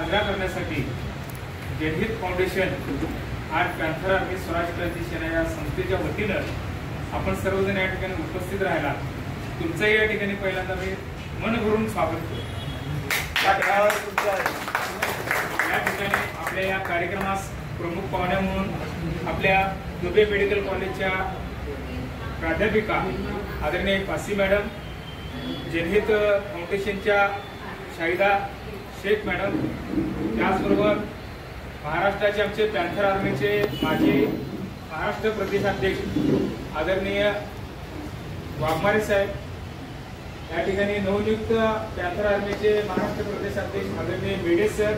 साजरा करण्यासाठी जनहित फाउंडेशन आणि पॅन्थर आर्मी स्वराज क्रांती सेना या संस्थेच्या वतीनं आपण सर्वजण या ठिकाणी उपस्थित राहिला. तुमचंही या ठिकाणी पहिल्यांदा मी मन भरून स्वागत करतो. या ठिकाणी आपल्या या कार्यक्रमास प्रमुख पाहुण्या म्हणून आपल्या दुबे मेडिकल कॉलेजच्या प्राध्यापिका आदरणीय पासी मॅडम, जनहित फाउंडेशनच्या शाहिदा शेख मॅडम, त्याचबरोबर महाराष्ट्राचे आमचे पॅन्थर आर्मीचे माजी महाराष्ट्र प्रदेशाध्यक्ष आदरणीय वाघमारे साहेब, या ठिकाणी नवनियुक्त पॅन्थर आर्मीचे महाराष्ट्र प्रदेशाध्यक्ष आदरणीय मेडे सर,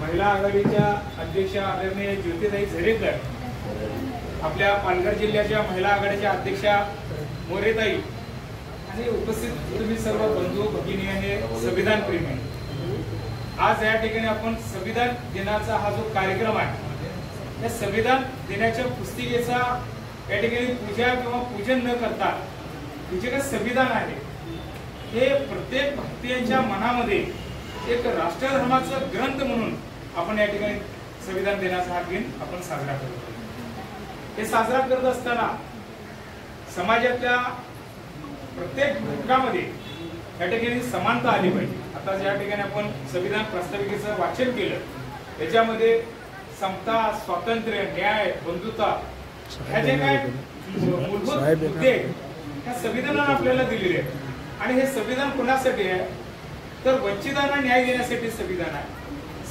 महिला आघाडीच्या अध्यक्ष आदरणीय ज्योतिताई झरेकर, आपल्या पालघर जिल्ह्याच्या महिला आघाडीच्या अध्यक्षा मोरेताई आणि उपस्थित तुम्ही सर्व बंधू भगिनी आणि संविधान प्रेमी. आज या ठिकाणी आपण संविधान दिनाचा हा जो कार्यक्रम आहे, या संविधान दिनाच्या पुस्तिकेचा या ठिकाणी पूजा किंवा पूजन न करता हे जे काही संविधान आहे हे प्रत्येक भारतीयांच्या मनामध्ये एक राष्ट्रधर्माचा ग्रंथ म्हणून आपण या ठिकाणी संविधान दिनाचा हा दिन आपण साजरा करतो. हे साजरा करत असताना समाजातल्या प्रत्येक घटकामध्ये या ठिकाणी समानता आली पाहिजे. आता ज्या ठिकाणी आपण संविधान प्रास्ताविकेचं वाचन केलं त्याच्यामध्ये समता, स्वातंत्र्य, न्याय, बंधुता ह्या जे काय मूलभूत मुद्दे ह्या संविधानाने आपल्याला दिलेले आहेत. आणि हे संविधान कोणासाठी आहे तर वंचितांना न्याय देण्यासाठी संविधान आहे.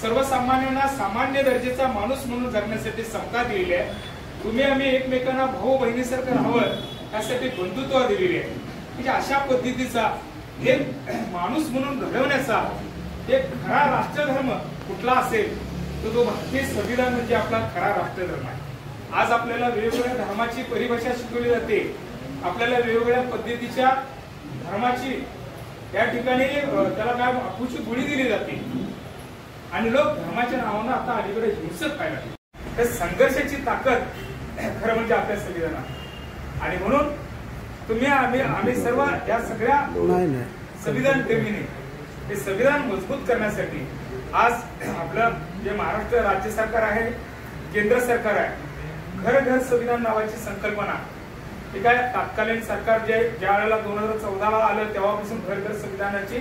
सर्वसामान्यांना सामान्य दर्जाचा माणूस म्हणून जगण्यासाठी समता दिलेली आहे. तुम्ही आम्ही एकमेकांना भाऊ बहिणीसारखं राहावं यासाठी बंधुत्व दिलेली आहे. म्हणजे अशा पद्धतीचा एक माणूस म्हणून घडवण्याचा एक खरा राष्ट्रधर्म कुठला असेल तर तो भारतीय संविधान म्हणजे आपला खरा राष्ट्रधर्म आहे. आज आपल्याला वेगवेगळ्या धर्माची परिभाषा शिकवली जाते, आपल्याला वेगवेगळ्या पद्धतीच्या धर्माची या ठिकाणी त्याला काय अपूची गोळी दिली जाते आणि लोक धर्माच्या नावानं आता अलीकडे हिंसक व्हायला लागले. त्या संघर्षाची ताकद खरं म्हणजे आपल्या संविधानात. आणि म्हणून तुम्ही आम्ही सर्व या सगळ्या संविधान प्रेमीने हे संविधान मजबूत करण्यासाठी आज आपलं जे महाराष्ट्र राज्य सरकार आहे, केंद्र सरकार आहे, घर घर संविधान नावाची संकल्पना हे काय तत्कालीन सरकार ज्या वेळेला 2014ला आलं तेव्हापासून घर घर संविधानाची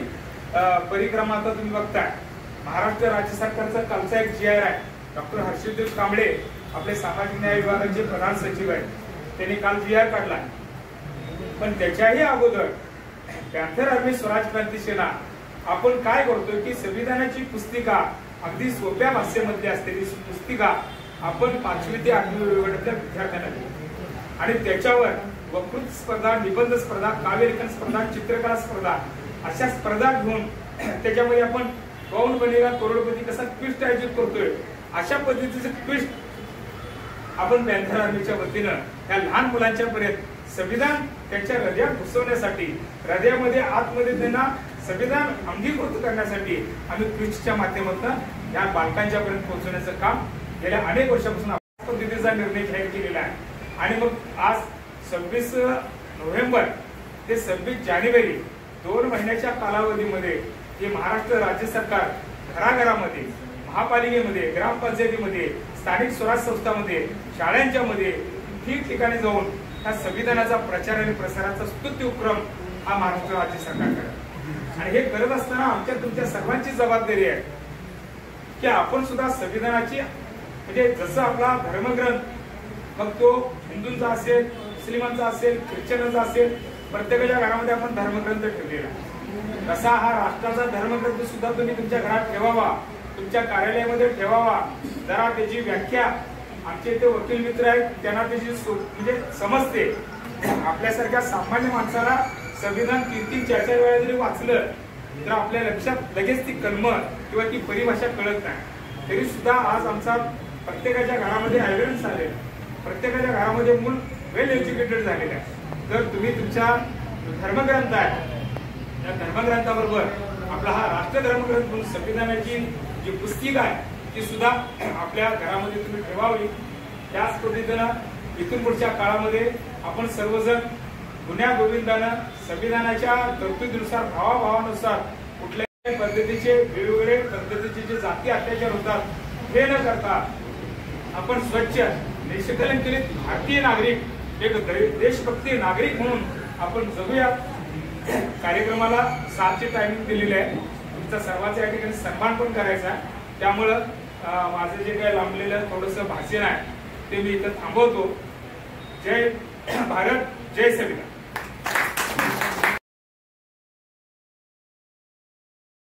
परिक्रमा आता तुम्ही बघताय. महाराष्ट्र राज्य सरकारचा कालचा एक GR आहे, डॉक्टर हर्षदेव कांबळे आपले सामाजिक न्याय विभागाचे प्रधान सचिव आहेत, त्यांनी काल GR काढला. पण त्याच्याही अगोदर पॅन्थर आर्मी स्वराज क्रांती सेना आपण काय करतोय की संविधानाची पुस्तिका अगदी सोप्या भाषेमध्ये असलेली पुस्तिका आपण 5वी ते 8वी वर्गातल्या विद्यार्थ्यांना देतो आणि त्याच्यावर वक्तृत्व स्पर्धा, निबंध स्पर्धा, काव्यलेखन स्पर्धा, चित्रकला स्पर्धा अशा स्पर्धा घेऊन त्याच्यामध्ये आपण कौन बनेगा करोडपती कसा क्विज आयोजित करतोय. अशा पद्धतीचं क्विज आपण पॅन्थर आर्मीच्या वतीनं या लहान मुलांच्या पर्यंत संविधान त्यांच्या हृदयात घुसवण्यासाठी, हृदयामध्ये आतमध्ये त्यांना संविधान अंगीकृत करण्यासाठी आम्ही क्विजच्या माध्यमातून या बालकांच्या पर्यंत पोहोचवण्याचं काम गेल्या अनेक वर्षापासून पद्धतीचा निर्णय जाहीर केलेला आहे. आणि मग आज 26 नोव्हेंबर ते 26 जानेवारी 2 महिन्याच्या कालावधीमध्ये हे महाराष्ट्र राज्य सरकार घराघरामध्ये, महापालिकेमध्ये, ग्रामपंचायतीमध्ये, स्थानिक स्वराज संस्थांमध्ये, शाळांच्या मध्ये ठिकठिकाणी जाऊन या संविधानाचा प्रचार आणि प्रसाराचा स्तुत्य उपक्रम हा महाराष्ट्र राज्य सरकार करत. आणि हे करत असताना आमच्या तुमच्या सर्वांची जबाबदारी आहे की आपण सुद्धा संविधानाची म्हणजे जसं आपला धर्मग्रंथ मग तो हिंदूंचा असेल, मुस्लिमांचा असेल, ख्रिश्चनांचा असेल, प्रत्येकाच्या घरामध्ये आपण धर्मग्रंथ ठेवलेला तसा हा राष्ट्राचा धर्मग्रंथ सुद्धा तुम्ही तुमच्या घरात ठेवावा, तुमच्या कार्यालयामध्ये ठेवावा. जरा त्याची व्याख्या आमचे ते वकील मित्र आहेत त्यांना त्याची म्हणजे समजते. आपल्यासारख्या सामान्य माणसाला संविधान 3-4 वेळा जरी वाचलं तर आपल्या लक्षात लगेच ती कलम किंवा ती परिभाषा कळत नाही. तरी सुद्धा आज आमचा प्रत्येकाच्या घरामध्ये ॲव्हरन्स आले, प्रत्येकाच्या घरामध्ये मूल वेल एज्युकेटेड झालेले आहे. तर तुम्ही तुमच्या धर्मग्रंथ आहे त्या धर्मग्रंथाबरोबर आपला हा राष्ट्र धर्मग्रंथ म्हणून संविधानाची जी पुस्तिका आहे ती सुद्धा आपल्या घरामध्ये तुम्ही ठेवावी. त्याच पद्धतीनं इथून पुढच्या काळामध्ये आपण सर्वजण गुण्या गोविंदानं संविधानाच्या तरतुदीनुसार भावाभावानुसार कुठल्या पद्धतीचे वेगवेगळे पद्धतीचे जे जाती अत्याचार होतात हे न करता आपण स्वच्छ निष्कलंकित भारतीय नागरिक एक देशभक्ती नागरिक म्हणून आपण जगूया। कार्यक्रमाला 7ची टायमिंग दिलेली आहे, तुमचा सर्वांचा या ठिकाणी सन्मान पण करायचा। त्यामुळं माझं जे काही लांबलेलं थोडंसं भाषण आहे ते मी इथं थांबवतो। जय भारत, जय संविधान।